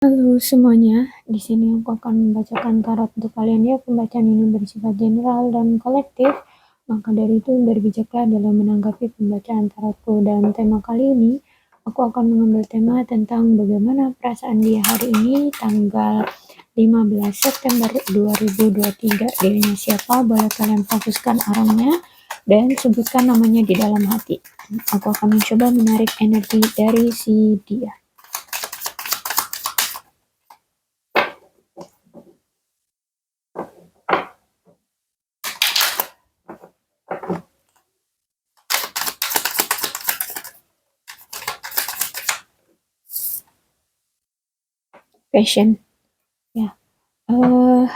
Halo semuanya, di sini aku akan membacakan tarot untuk kalian ya. Pembacaan ini bersifat general dan kolektif, maka dari itu berbijaklah dalam menanggapi pembacaan tarotku. Dan tema kali ini, aku akan mengambil tema tentang bagaimana perasaan dia hari ini, tanggal 15 September 2023. Dirinya siapa? Boleh kalian fokuskan orangnya dan sebutkan namanya di dalam hati. Aku akan mencoba menarik energi dari si dia. Passion. Ya, eh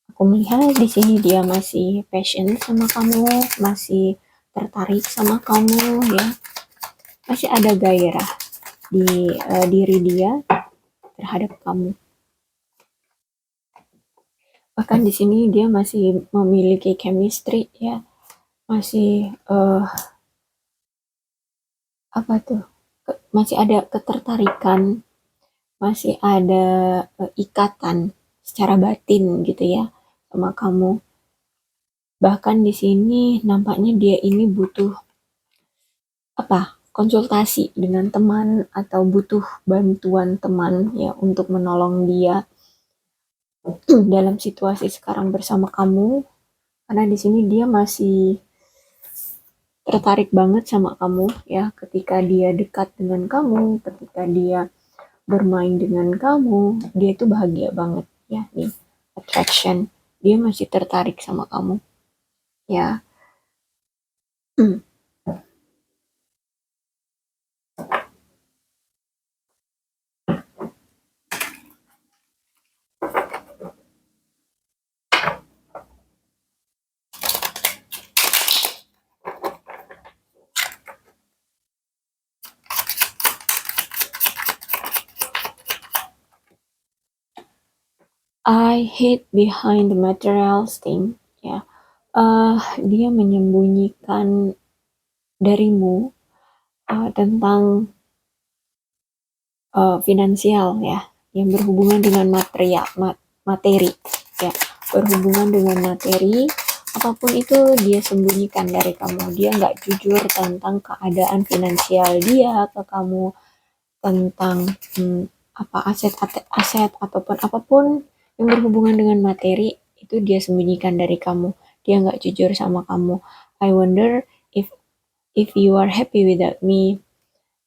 aku melihat di sini dia masih passion sama kamu, masih tertarik sama kamu ya. Masih ada gairah di diri dia terhadap kamu. Bahkan di sini dia masih memiliki chemistry ya. Masih apa tuh? Masih ada ketertarikan, masih ada ikatan secara batin gitu ya sama kamu. Bahkan di sini nampaknya dia ini butuh apa konsultasi dengan teman atau butuh bantuan teman ya untuk menolong dia dalam situasi sekarang bersama kamu karena di sini dia masih tertarik banget sama kamu ya ketika dia dekat dengan kamu ketika dia bermain dengan kamu dia itu bahagia banget ya nih attraction dia masih tertarik sama kamu ya. I hid behind the material thing ya. Dia menyembunyikan darimu tentang finansial ya yang berhubungan dengan materi ya berhubungan dengan materi apapun itu dia sembunyikan dari kamu dia nggak jujur tentang keadaan finansial dia ke kamu tentang apa aset ataupun apapun yang berhubungan dengan materi itu dia sembunyikan dari kamu dia nggak jujur sama kamu. I wonder if you are happy without me.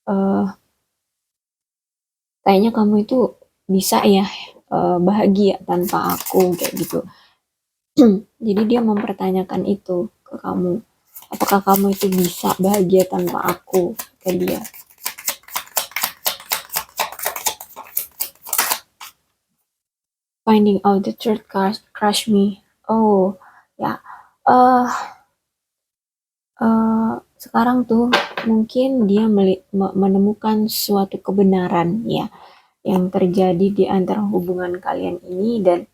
uh, Kayaknya kamu itu bisa ya bahagia tanpa aku kayak gitu. Jadi dia mempertanyakan itu ke kamu. Apakah kamu itu bisa bahagia tanpa aku? Ke dia. Finding out the truth crush me. Oh, ya. Uh, Sekarang tuh mungkin dia menemukan suatu kebenaran ya yang terjadi di antara hubungan kalian ini dan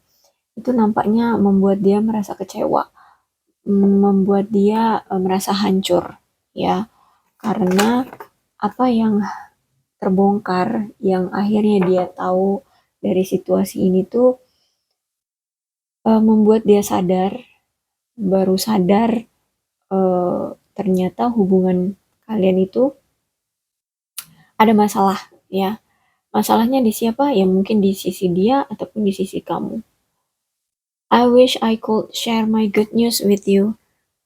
itu nampaknya membuat dia merasa kecewa, membuat dia merasa hancur ya karena apa yang terbongkar yang akhirnya dia tahu dari situasi ini tuh membuat dia sadar baru sadar ternyata hubungan kalian itu ada masalah ya masalahnya di siapa ya mungkin di sisi dia ataupun di sisi kamu. I wish I could share my good news with you.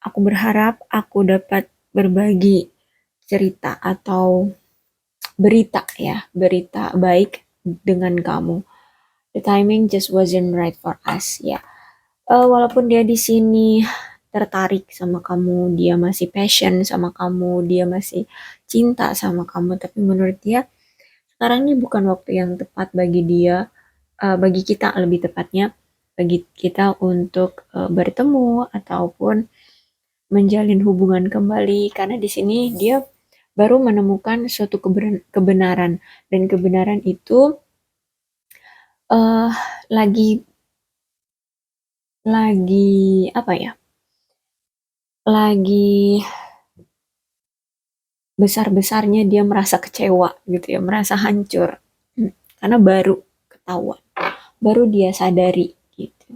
Aku berharap aku dapat berbagi cerita atau berita ya, berita baik dengan kamu. The timing just wasn't right for us ya. Walaupun dia di sini tertarik sama kamu, dia masih passion sama kamu, dia masih cinta sama kamu, tapi menurut dia sekarang ini bukan waktu yang tepat bagi dia, bagi kita lebih tepatnya, bagi kita untuk bertemu ataupun menjalin hubungan kembali karena di sini dia baru menemukan suatu kebenaran dan kebenaran itu uh, lagi apa ya lagi besar-besarnya dia merasa kecewa gitu ya merasa hancur. karena baru ketahuan, baru dia sadari gitu.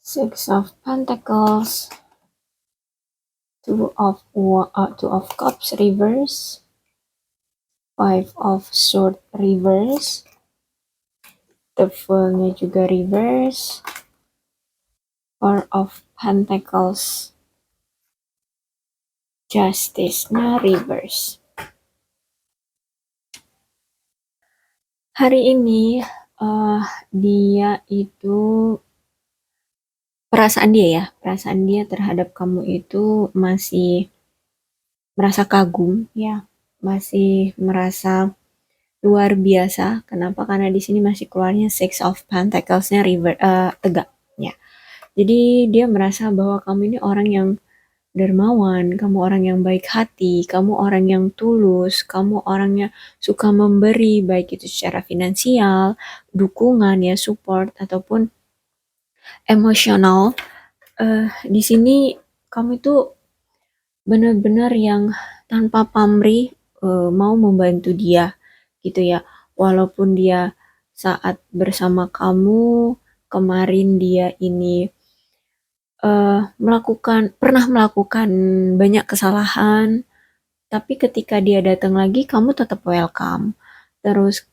Six of Pentacles, Two of Cups reverse, Five of Swords reverse, The Fool-nya juga reverse, Four of Pentacles, Justice-nya reverse. Hari ini dia itu perasaan dia terhadap kamu itu masih merasa kagum ya, masih merasa luar biasa. Kenapa? Karena di sini masih keluarnya Six of Pentacles-nya tegak ya. Jadi dia merasa bahwa kamu ini orang yang dermawan, kamu orang yang baik hati, kamu orang yang tulus, kamu orangnya suka memberi, baik itu secara finansial, dukungan ya, support ataupun emosional. Di sini kamu itu benar-benar yang tanpa pamrih mau membantu dia gitu ya. Walaupun dia saat bersama kamu kemarin dia ini pernah melakukan banyak kesalahan, tapi ketika dia datang lagi kamu tetap welcome. Terus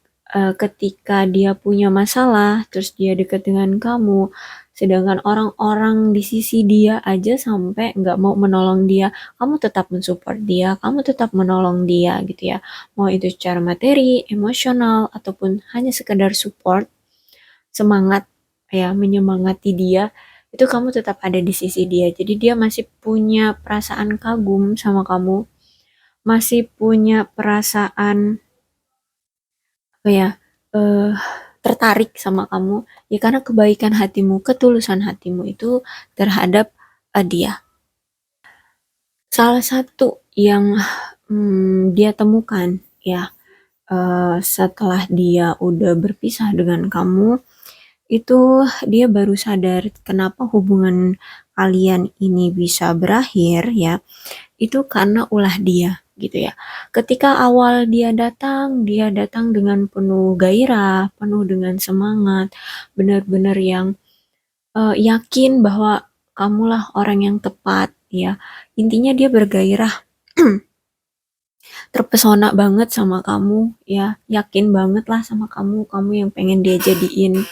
ketika dia punya masalah, terus dia dekat dengan kamu, sedangkan orang-orang di sisi dia aja sampai nggak mau menolong dia, kamu tetap mensupport dia, kamu tetap menolong dia gitu ya. Mau itu secara materi, emosional, ataupun hanya sekedar support, semangat ya, menyemangati dia, itu kamu tetap ada di sisi dia. Jadi dia masih punya perasaan kagum sama kamu, masih punya perasaan apa ya, tertarik sama kamu ya, karena kebaikan hatimu, ketulusan hatimu itu terhadap dia. Salah satu yang dia temukan ya, setelah dia udah berpisah dengan kamu, itu dia baru sadar kenapa hubungan kalian ini bisa berakhir ya, itu karena ulah dia gitu ya. Ketika awal dia datang dengan penuh gairah, penuh dengan semangat, benar-benar yang yakin bahwa kamulah orang yang tepat ya. Intinya dia bergairah, terpesona banget sama kamu ya, yakin banget lah sama kamu, kamu yang pengen dia jadiin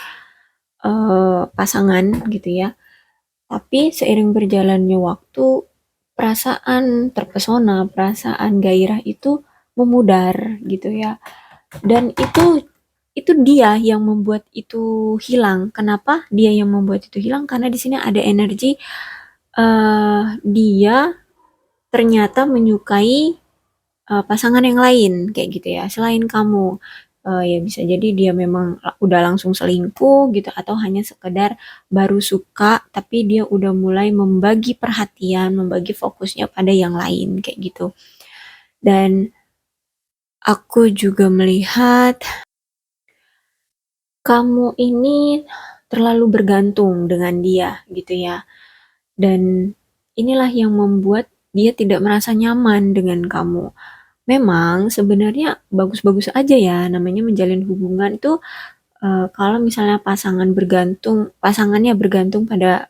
pasangan gitu ya. Tapi seiring berjalannya waktu, perasaan terpesona, perasaan gairah itu memudar gitu ya. Dan itu dia yang membuat itu hilang. Kenapa dia yang membuat itu hilang? Karena di sini ada energi dia ternyata menyukai pasangan yang lain kayak gitu ya, selain kamu. Ya bisa jadi dia memang udah langsung selingkuh gitu, atau hanya sekedar baru suka tapi dia udah mulai membagi perhatian, membagi fokusnya pada yang lain kayak gitu. Dan aku juga melihat kamu ini terlalu bergantung dengan dia gitu ya. Dan inilah yang membuat dia tidak merasa nyaman dengan kamu. Memang sebenarnya bagus-bagus aja ya, namanya menjalin hubungan itu kalau misalnya pasangannya bergantung pada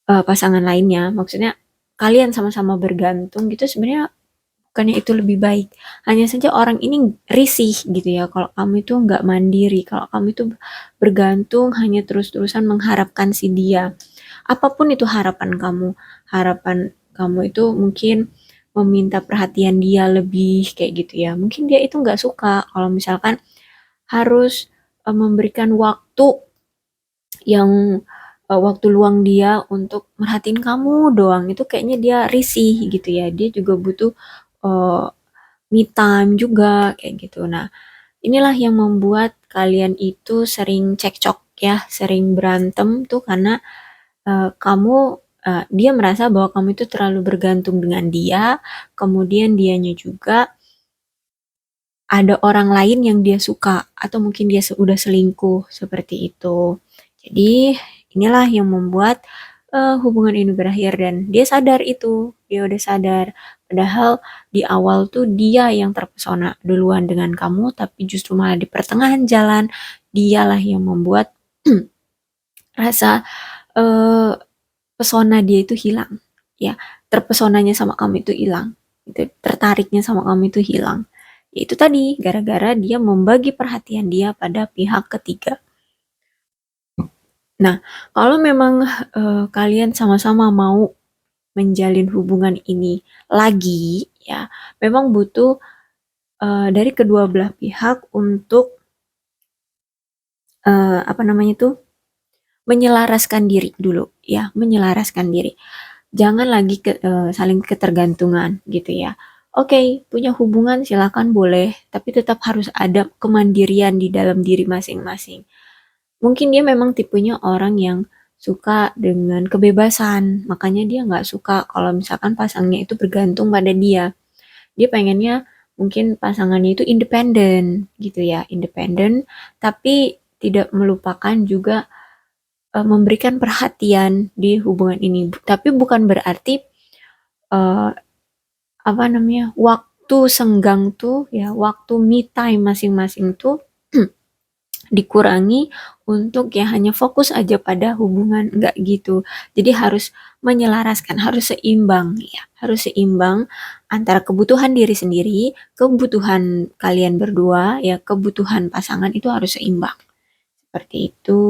pasangan lainnya, maksudnya kalian sama-sama bergantung gitu, sebenarnya bukannya itu lebih baik. Hanya saja orang ini risih gitu ya kalau kamu itu nggak mandiri, kalau kamu itu bergantung hanya terus-terusan mengharapkan si dia. Apapun itu harapan kamu itu mungkin meminta perhatian dia lebih kayak gitu ya. Mungkin dia itu nggak suka kalau misalkan harus memberikan waktu luang dia untuk merhatiin kamu doang. Itu kayaknya dia risih gitu ya. Dia juga butuh uh, me time juga kayak gitu. Nah, inilah yang membuat kalian itu sering cekcok ya, sering berantem tuh karena dia merasa bahwa kamu itu terlalu bergantung dengan dia, kemudian dianya juga ada orang lain yang dia suka atau mungkin dia udah selingkuh seperti itu. Jadi inilah yang membuat hubungan ini berakhir dan dia sadar itu, dia udah sadar. Padahal di awal tuh dia yang terpesona duluan dengan kamu, tapi justru malah di pertengahan jalan dialah yang membuat rasa eh, pesona dia itu hilang. Ya, terpesonanya sama kamu itu hilang. Itu tertariknya sama kamu itu hilang. Yaitu tadi gara-gara dia membagi perhatian dia pada pihak ketiga. Nah, kalau memang kalian sama-sama mau menjalin hubungan ini lagi, ya, memang butuh dari kedua belah pihak untuk apa namanya itu menyelaraskan diri dulu, ya, menyelaraskan diri. Jangan lagi saling ketergantungan gitu ya. Oke, punya hubungan silakan boleh, tapi tetap harus ada kemandirian di dalam diri masing-masing. Mungkin dia memang tipenya orang yang suka dengan kebebasan, makanya dia nggak suka kalau misalkan pasangnya itu bergantung pada dia. Dia pengennya mungkin pasangannya itu independen gitu ya, independen, tapi tidak melupakan juga memberikan perhatian di hubungan ini. Tapi bukan berarti eh, apa namanya waktu senggang tuh ya, waktu me time masing-masing tuh dikurangi untuk ya hanya fokus aja pada hubungan, nggak gitu. Jadi harus menyelaraskan, harus seimbang ya, harus seimbang antara kebutuhan diri sendiri, kebutuhan kalian berdua ya, kebutuhan pasangan itu harus seimbang. Seperti itu.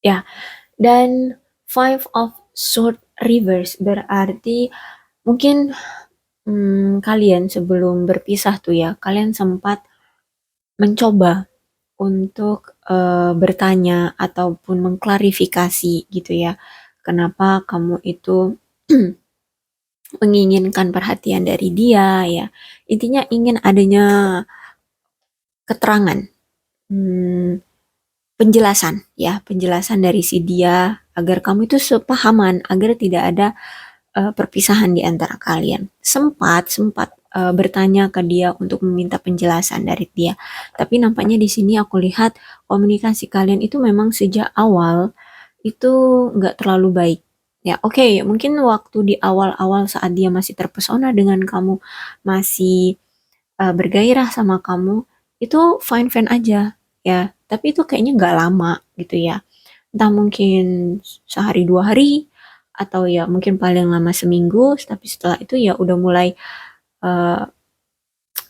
Ya, dan Five of Sword Reverse berarti mungkin kalian sebelum berpisah tuh ya, kalian sempat mencoba untuk bertanya ataupun mengklarifikasi gitu ya, kenapa kamu itu menginginkan perhatian dari dia ya. Intinya ingin adanya keterangan, hmm, penjelasan ya, penjelasan dari si dia agar kamu itu sepahaman, agar tidak ada perpisahan di antara kalian. Sempat sempat bertanya ke dia untuk meminta penjelasan dari dia. Tapi nampaknya di sini aku lihat komunikasi kalian itu memang sejak awal itu nggak terlalu baik. Ya, oke, mungkin waktu di awal-awal saat dia masih terpesona dengan kamu, masih bergairah sama kamu, itu fine-fine aja, ya. Tapi itu kayaknya nggak lama gitu ya. Entah mungkin sehari dua hari, atau ya mungkin paling lama seminggu, tapi setelah itu ya udah mulai eh,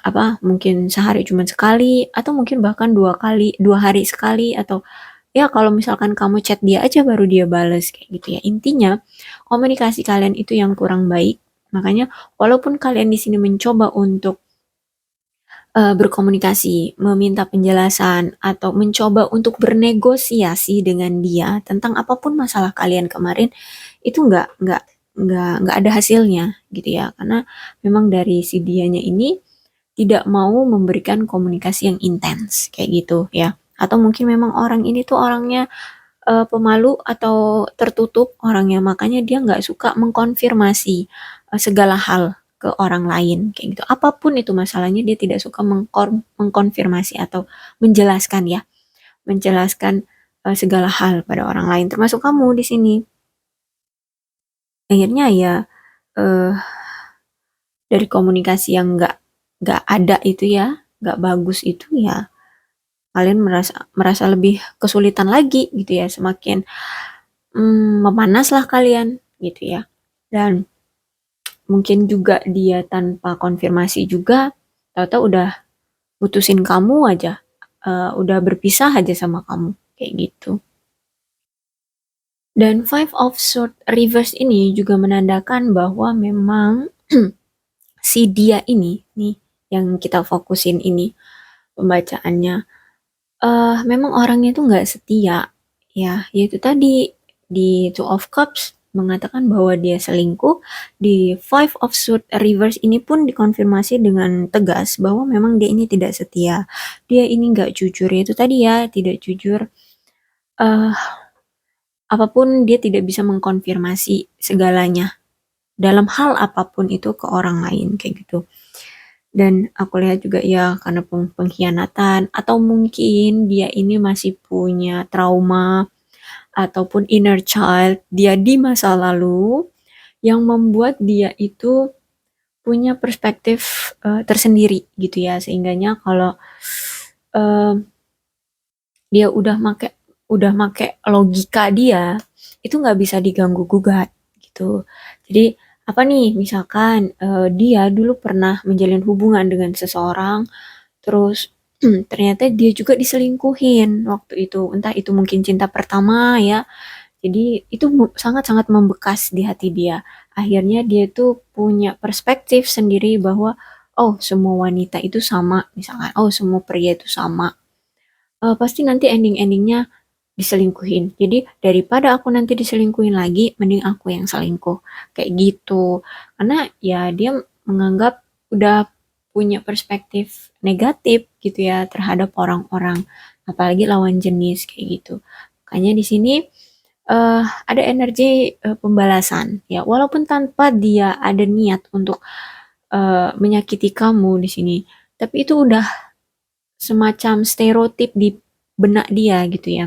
apa mungkin sehari cuma sekali atau mungkin bahkan dua hari sekali atau ya kalau misalkan kamu chat dia aja baru dia bales kayak gitu ya. Intinya komunikasi kalian itu yang kurang baik. Makanya walaupun kalian di sini mencoba untuk berkomunikasi, meminta penjelasan atau mencoba untuk bernegosiasi dengan dia tentang apapun masalah kalian kemarin itu nggak ada hasilnya gitu ya, karena memang dari si dianya ini tidak mau memberikan komunikasi yang intens kayak gitu ya, atau mungkin memang orang ini tuh orangnya pemalu atau tertutup orangnya, makanya dia nggak suka mengkonfirmasi segala hal ke orang lain kayak gitu. Apapun itu masalahnya dia tidak suka mengkonfirmasi atau menjelaskan ya, menjelaskan segala hal pada orang lain termasuk kamu di sini. Akhirnya ya eh, dari komunikasi yang nggak ada itu ya, nggak bagus itu ya, kalian merasa merasa lebih kesulitan lagi gitu ya, semakin memanaslah kalian gitu ya. Dan mungkin juga dia tanpa konfirmasi juga tahu-tahu udah putusin kamu aja, udah berpisah aja sama kamu kayak gitu. Dan Five of Swords reverse ini juga menandakan bahwa memang si dia ini nih yang kita fokusin ini pembacaannya memang orangnya itu nggak setia ya, yaitu tadi di Two of Cups mengatakan bahwa dia selingkuh. Di Five of Swords reverse ini pun dikonfirmasi dengan tegas bahwa memang dia ini tidak setia, dia ini nggak jujur, yaitu tadi ya, tidak jujur. eh Apapun dia tidak bisa mengkonfirmasi segalanya dalam hal apapun itu ke orang lain kayak gitu. Dan aku lihat juga ya karena pengkhianatan atau mungkin dia ini masih punya trauma ataupun inner child dia di masa lalu yang membuat dia itu punya perspektif tersendiri gitu ya, sehingganya kalau eh, dia udah make logika dia itu nggak bisa diganggu gugat gitu. Jadi apa nih, misalkan dia dulu pernah menjalin hubungan dengan seseorang, terus ternyata dia juga diselingkuhin waktu itu, entah itu mungkin cinta pertama ya, jadi itu sangat-sangat membekas di hati dia. Akhirnya dia tuh punya perspektif sendiri bahwa oh semua wanita itu sama, misalkan oh semua pria itu sama. Pasti nanti ending-endingnya diselingkuhin. Jadi daripada aku nanti diselingkuhin lagi, mending aku yang selingkuh. Kayak gitu. Karena ya dia menganggap udah punya perspektif negatif gitu ya terhadap orang-orang, apalagi lawan jenis kayak gitu. Makanya di sini ada energi pembalasan ya, walaupun tanpa dia ada niat untuk menyakiti kamu di sini, tapi itu udah semacam stereotip di benak dia gitu ya,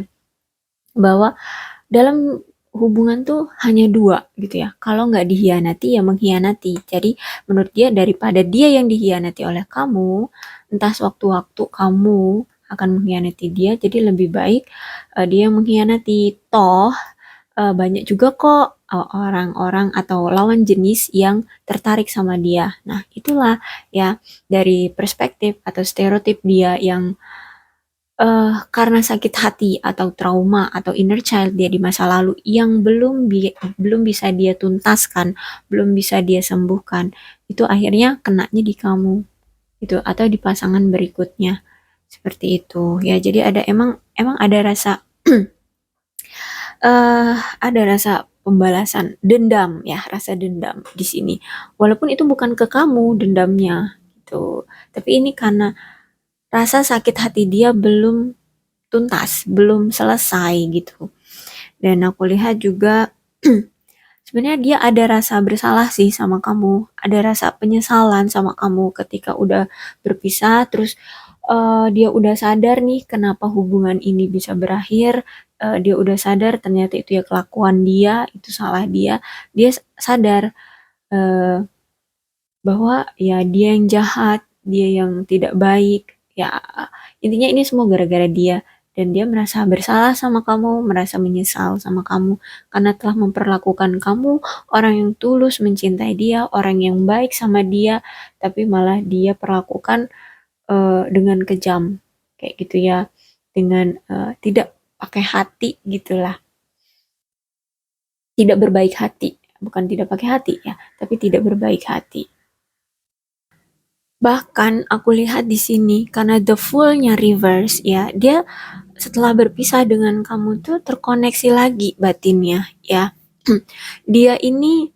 bahwa dalam hubungan tuh hanya dua gitu ya. Kalau nggak dihianati ya mengkhianati. Jadi menurut dia daripada dia yang dihianati oleh kamu, entah sewaktu-waktu kamu akan mengkhianati dia, jadi lebih baik dia yang mengkhianati. Toh banyak juga kok orang-orang atau lawan jenis yang tertarik sama dia. Nah, itulah ya dari perspektif atau stereotip dia yang karena sakit hati atau trauma atau inner child dia di masa lalu yang belum bisa dia tuntaskan, belum bisa dia sembuhkan, itu akhirnya kenanya di kamu gitu atau di pasangan berikutnya. Seperti itu. Ya, jadi ada emang emang eh ada rasa pembalasan, dendam ya, rasa dendam di sini. Walaupun itu bukan ke kamu dendamnya gitu. Tapi ini karena rasa sakit hati dia belum tuntas, belum selesai gitu. Dan aku lihat juga sebenarnya dia ada rasa bersalah sih sama kamu, ada rasa penyesalan sama kamu ketika udah berpisah, terus dia udah sadar nih kenapa hubungan ini bisa berakhir, dia udah sadar ternyata itu ya kelakuan dia, itu salah dia, dia sadar eh, bahwa ya dia yang jahat, dia yang tidak baik, ya intinya ini semua gara-gara dia, dan dia merasa bersalah sama kamu, merasa menyesal sama kamu karena telah memperlakukan kamu, orang yang tulus mencintai dia, orang yang baik sama dia, tapi malah dia perlakukan dengan kejam kayak gitu ya, dengan tidak pakai hati gitulah, tidak berbaik hati, bukan tidak pakai hati ya, tapi tidak berbaik hati. Bahkan aku lihat di sini karena the full-nya reverse ya, dia setelah berpisah dengan kamu tuh terkoneksi lagi batinnya ya. Dia ini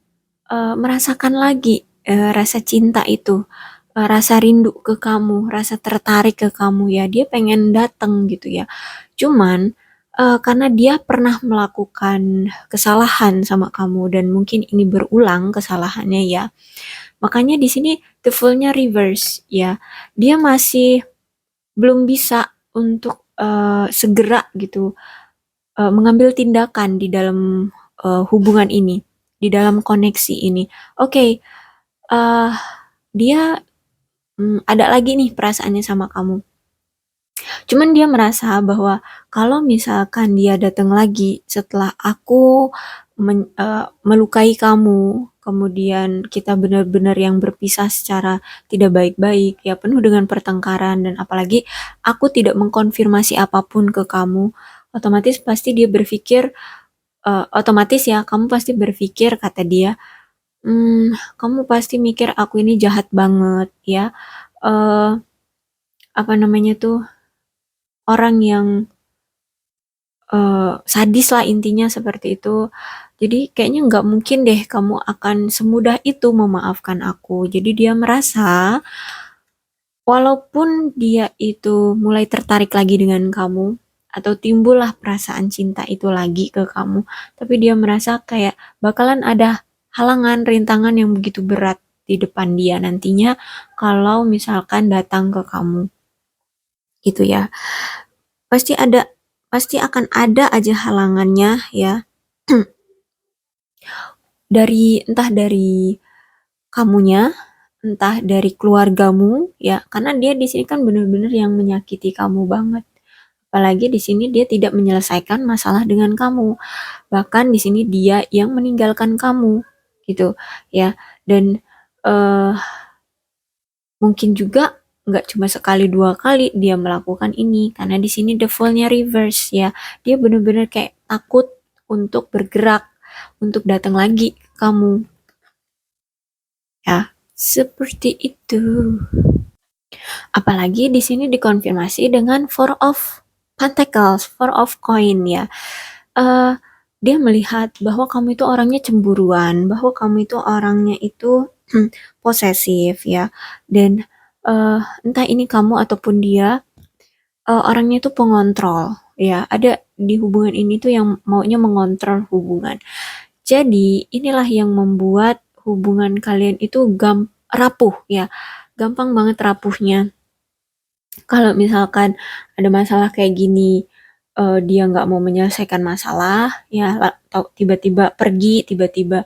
merasakan lagi rasa cinta itu, rasa rindu ke kamu, rasa tertarik ke kamu ya. Dia pengen datang gitu ya. Cuman karena dia pernah melakukan kesalahan sama kamu dan mungkin ini berulang kesalahannya ya. Makanya di sini the full-nya reverse ya. Dia masih belum bisa untuk segera gitu mengambil tindakan di dalam hubungan ini, di dalam koneksi ini. Oke, eh, dia ada lagi nih perasaannya sama kamu. Cuman dia merasa bahwa kalau misalkan dia datang lagi setelah aku melukai kamu, kemudian kita benar-benar yang berpisah secara tidak baik-baik, ya penuh dengan pertengkaran, dan apalagi aku tidak mengkonfirmasi apapun ke kamu, otomatis pasti dia berpikir otomatis ya kamu pasti berpikir, kata dia, kamu pasti mikir aku ini jahat banget ya, eee, apa namanya tuh, orang yang, sadis lah intinya seperti itu. Jadi kayaknya nggak mungkin deh kamu akan semudah itu memaafkan aku. Jadi dia merasa walaupun dia itu mulai tertarik lagi dengan kamu atau timbullah perasaan cinta itu lagi ke kamu, tapi dia merasa kayak bakalan ada halangan, rintangan yang begitu berat di depan dia nantinya kalau misalkan datang ke kamu. Gitu ya. Pasti ada pasti akan ada aja halangannya ya. Entah dari kamunya, entah dari keluargamu ya, karena dia di sini kan benar-benar yang menyakiti kamu banget. Apalagi di sini dia tidak menyelesaikan masalah dengan kamu. Bahkan di sini dia yang meninggalkan kamu gitu ya. Dan eh, mungkin juga nggak cuma sekali dua kali dia melakukan ini karena di sini defaultnya reverse ya. Dia benar-benar kayak takut untuk bergerak, untuk datang lagi ke kamu ya. Seperti itu. Apalagi di sini dikonfirmasi dengan Four of Pentacles, Four of Coin ya. Eh, dia melihat bahwa kamu itu orangnya cemburuan, bahwa kamu itu orangnya itu posesif ya. Dan entah ini kamu ataupun dia, orangnya itu pengontrol ya. Ada di hubungan ini tuh yang maunya mengontrol hubungan. Jadi inilah yang membuat hubungan kalian itu rapuh ya. Gampang banget rapuhnya kalau misalkan ada masalah kayak gini, dia nggak mau menyelesaikan masalah, ya tiba-tiba pergi, tiba-tiba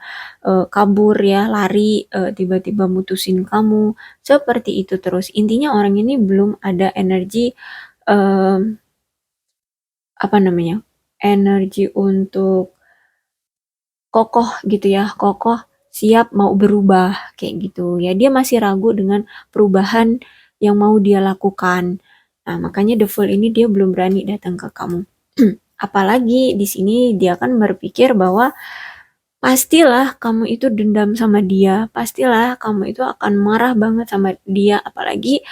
kabur ya, lari, tiba-tiba mutusin kamu, seperti itu terus. Intinya orang ini belum ada energi, em, apa namanya, energi untuk kokoh gitu ya, kokoh siap mau berubah kayak gitu ya. Dia masih ragu dengan perubahan yang mau dia lakukan. Nah, makanya the fool ini dia belum berani datang ke kamu. Apalagi di sini dia kan berpikir bahwa pastilah kamu itu dendam sama dia, pastilah kamu itu akan marah banget sama dia, apalagi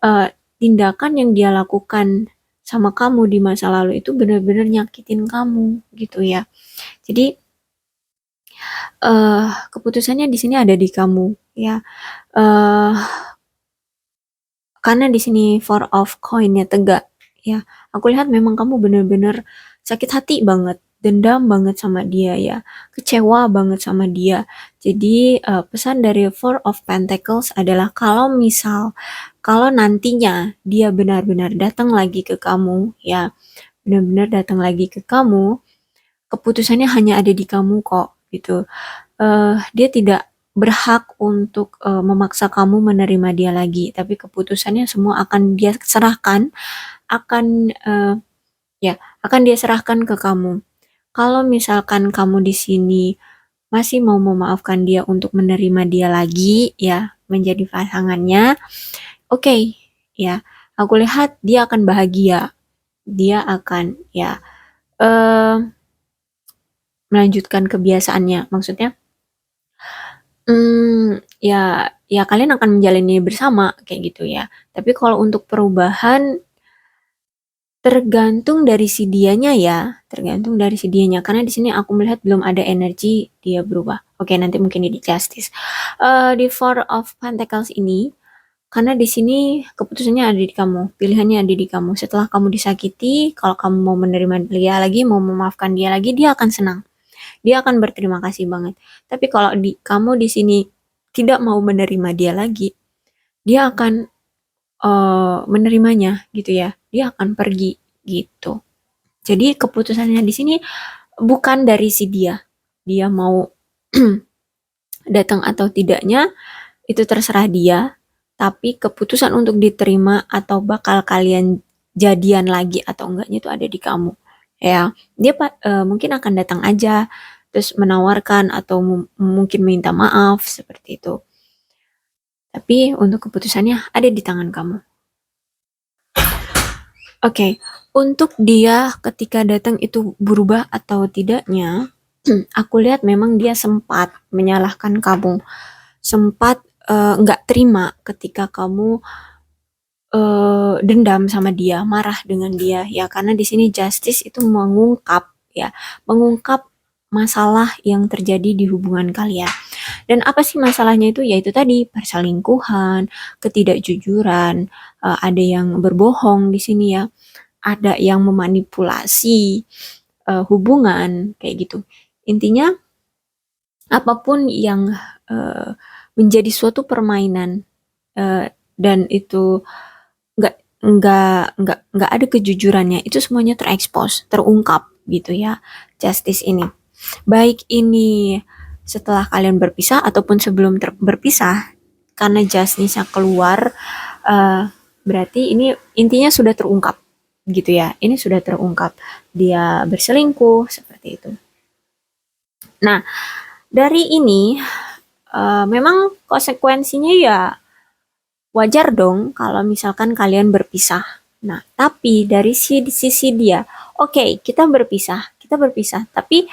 eh, tindakan yang dia lakukan sama kamu di masa lalu itu benar-benar nyakitin kamu gitu ya. Jadi keputusannya di sini ada di kamu ya. Eh karena di sini Four of Coin-nya tegak ya. Aku lihat memang kamu benar-benar sakit hati banget, dendam banget sama dia ya, kecewa banget sama dia. Jadi pesan dari Four of Pentacles adalah kalau nantinya dia benar-benar datang lagi ke kamu ya, benar-benar datang lagi ke kamu, keputusannya hanya ada di kamu kok gitu. Dia tidak berhak untuk memaksa kamu menerima dia lagi, tapi keputusannya semua akan dia serahkan, akan ya akan dia serahkan ke kamu. Kalau misalkan kamu di sini masih mau memaafkan dia untuk menerima dia lagi, ya menjadi pasangannya, oke, ya aku lihat dia akan bahagia, dia akan ya eh, melanjutkan kebiasaannya, maksudnya ya kalian akan menjalani bersama kayak gitu ya. Tapi kalau untuk perubahan tergantung dari si dianya ya, tergantung dari si dianya. Karena di sini aku melihat belum ada energi dia berubah. Oke, nanti mungkin di Justice. Di Four of Pentacles ini, karena di sini keputusannya ada di kamu, pilihannya ada di kamu. Setelah kamu disakiti, kalau kamu mau menerima dia lagi, mau memaafkan dia lagi, dia akan senang. Dia akan berterima kasih banget. Tapi kalau kamu di sini tidak mau menerima dia lagi, dia akan menerimanya gitu ya. Dia akan pergi gitu. Jadi keputusannya di sini bukan dari si dia. Dia mau datang atau tidaknya itu terserah dia, tapi keputusan untuk diterima atau bakal kalian jadian lagi atau enggaknya itu ada di kamu. Ya, dia mungkin akan datang aja terus menawarkan atau mungkin minta maaf seperti itu. Tapi untuk keputusannya ada di tangan kamu. Oke, untuk dia ketika datang itu berubah atau tidaknya, aku lihat memang dia sempat menyalahkan kamu, sempat nggak terima ketika kamu dendam sama dia, marah dengan dia ya, karena di sini justice itu mengungkap ya, mengungkap masalah yang terjadi di hubungan kalian. Dan apa sih masalahnya itu? Yaitu tadi perselingkuhan, ketidakjujuran, ada yang berbohong di sini ya, ada yang memanipulasi hubungan kayak gitu. Intinya apapun yang uh, menjadi suatu permainan dan itu nggak nggak ada kejujurannya, itu semuanya terekspos, terungkap gitu ya, justice ini. Baik ini setelah kalian berpisah ataupun sebelum berpisah, karena justice-nya keluar, berarti ini intinya sudah terungkap gitu ya. Ini sudah terungkap dia berselingkuh seperti itu. Nah, dari ini memang konsekuensinya ya wajar dong kalau misalkan kalian berpisah. Nah, tapi dari sisi dia, oke, kita berpisah, tapi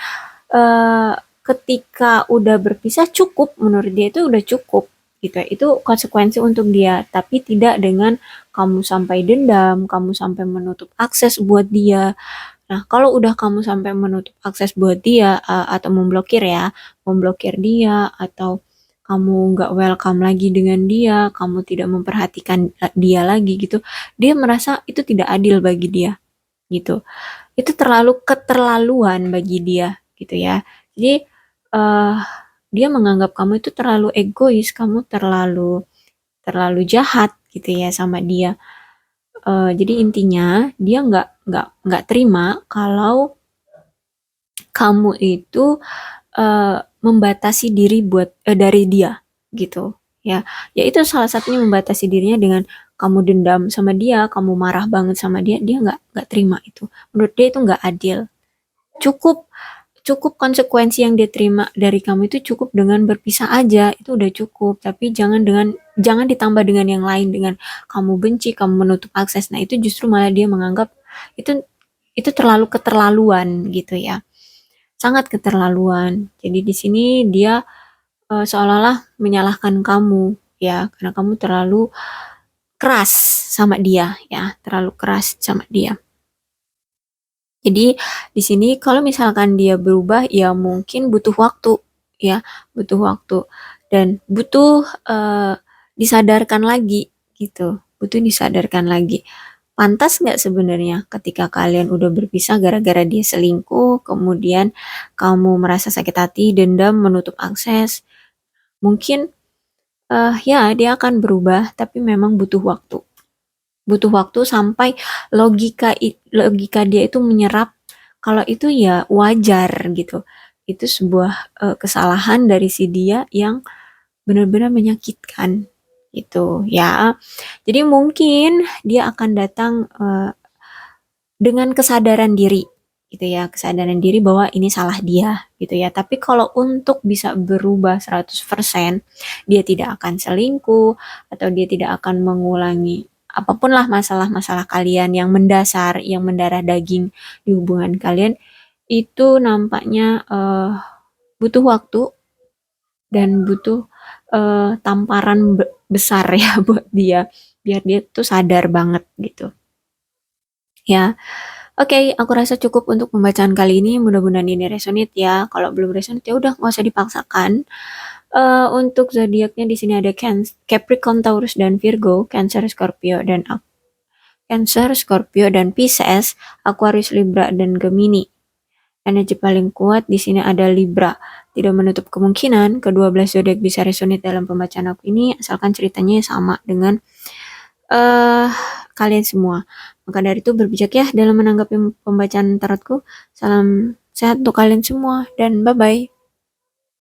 ketika udah berpisah cukup, menurut dia itu udah cukup gitu ya. Itu konsekuensi untuk dia, tapi tidak dengan kamu sampai dendam, kamu sampai menutup akses buat dia. Nah, kalau udah kamu sampai menutup akses buat dia atau memblokir ya, memblokir dia atau kamu nggak welcome lagi dengan dia, kamu tidak memperhatikan dia lagi gitu, dia merasa itu tidak adil bagi dia gitu. Itu terlalu keterlaluan bagi dia gitu ya. Jadi eh dia menganggap kamu itu terlalu egois, kamu terlalu terlalu jahat gitu ya sama dia. Jadi intinya dia nggak terima kalau kamu itu membatasi diri buat dari dia gitu ya. Ya itu salah satunya, membatasi dirinya dengan kamu dendam sama dia, kamu marah banget sama dia, dia nggak terima itu. Menurut dia itu nggak adil. Cukup cukup konsekuensi yang dia terima dari kamu itu cukup dengan berpisah aja, itu udah cukup. Tapi jangan ditambah dengan yang lain, dengan kamu benci, kamu menutup akses. Nah itu justru malah dia menganggap itu itu terlalu keterlaluan gitu ya, sangat keterlaluan. Jadi di sini dia seolah-olah menyalahkan kamu ya, karena kamu terlalu keras sama dia ya, terlalu keras sama dia. Jadi di sini kalau misalkan dia berubah ya mungkin butuh waktu ya, butuh waktu dan butuh disadarkan lagi gitu, butuh disadarkan lagi. Pantas nggak sebenarnya ketika kalian udah berpisah gara-gara dia selingkuh, kemudian kamu merasa sakit hati, dendam, menutup akses? Mungkin ya dia akan berubah, tapi memang butuh waktu. Butuh waktu sampai logika dia itu menyerap kalau itu ya wajar gitu. Itu sebuah kesalahan dari si dia yang benar-benar menyakitkan gitu ya. Jadi mungkin dia akan datang dengan kesadaran diri gitu ya, kesadaran diri bahwa ini salah dia gitu ya. Tapi kalau untuk bisa berubah 100%, dia tidak akan selingkuh atau dia tidak akan mengulangi apapun lah masalah-masalah kalian yang mendasar, yang mendarah daging di hubungan kalian, itu nampaknya butuh waktu dan butuh tamparan besar ya buat dia, biar dia tuh sadar banget gitu ya. Oke, aku rasa cukup untuk pembacaan kali ini. Mudah-mudahan ini resonate ya. Kalau belum resonate ya udah nggak usah dipaksakan. Untuk zodiaknya di sini ada Capricorn, Taurus dan Virgo, Cancer, Scorpio dan Pisces, Aquarius, Libra dan Gemini. Energi paling kuat di sini ada Libra. Tidak menutup kemungkinan kedua belas zodiak bisa resonate dalam pembacaan aku ini, asalkan ceritanya sama dengan eh kalian semua. Maka dari itu berbijak ya dalam menanggapi pembacaan tarotku. Salam sehat untuk kalian semua dan bye-bye.